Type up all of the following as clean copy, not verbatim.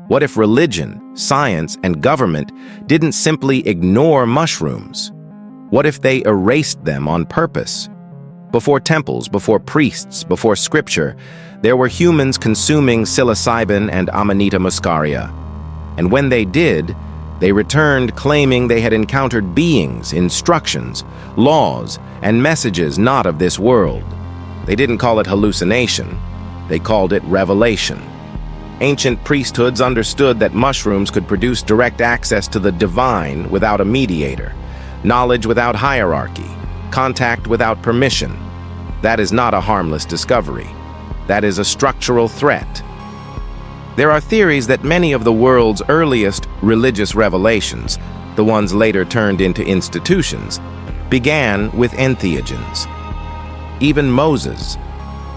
What if religion, science, and government didn't simply ignore mushrooms? What if they erased them on purpose? Before temples, before priests, before scripture, there were humans consuming psilocybin and Amanita muscaria. And when they did, they returned claiming they had encountered beings, instructions, laws, and messages not of this world. They didn't call it hallucination. They called it revelation. Ancient priesthoods understood that mushrooms could produce direct access to the divine without a mediator, knowledge without hierarchy, contact without permission. That is not a harmless discovery. That is a structural threat. There are theories that many of the world's earliest religious revelations, the ones later turned into institutions, began with entheogens. Even Moses.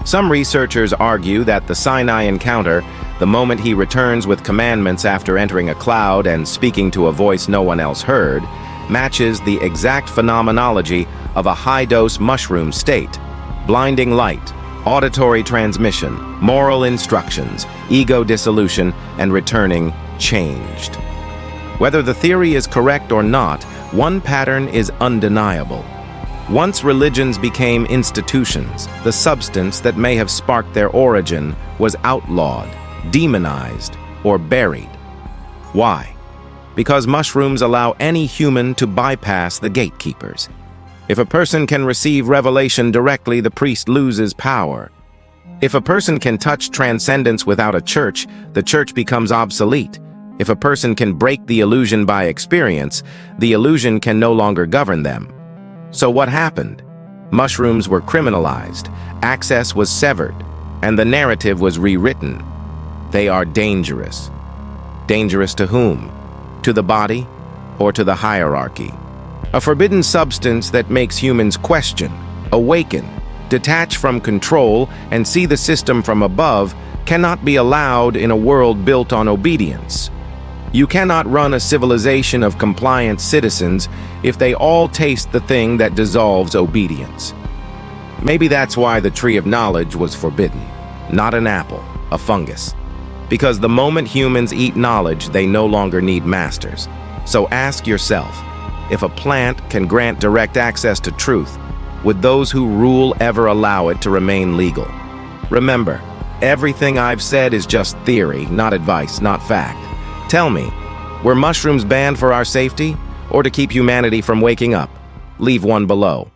Some researchers argue that the Sinai encounter, the moment he returns with commandments after entering a cloud and speaking to a voice no one else heard, matches the exact phenomenology of a high-dose mushroom state: blinding light, auditory transmission, moral instructions, ego dissolution, and returning changed. Whether the theory is correct or not, one pattern is undeniable. Once religions became institutions, the substance that may have sparked their origin was outlawed, demonized, or buried. Why? Because mushrooms allow any human to bypass the gatekeepers. If a person can receive revelation directly, the priest loses power. If a person can touch transcendence without a church, the church becomes obsolete. If a person can break the illusion by experience, the illusion can no longer govern them. So what happened? Mushrooms were criminalized, access was severed, and the narrative was rewritten. They are dangerous. Dangerous to whom? To the body or to the hierarchy? A forbidden substance that makes humans question, awaken, detach from control, and see the system from above cannot be allowed in a world built on obedience. You cannot run a civilization of compliant citizens if they all taste the thing that dissolves obedience. Maybe that's why the tree of knowledge was forbidden, not an apple, a fungus. Because the moment humans eat knowledge, they no longer need masters. So ask yourself, if a plant can grant direct access to truth, would those who rule ever allow it to remain legal? Remember, everything I've said is just theory, not advice, not fact. Tell me, were mushrooms banned for our safety or to keep humanity from waking up? Leave one below.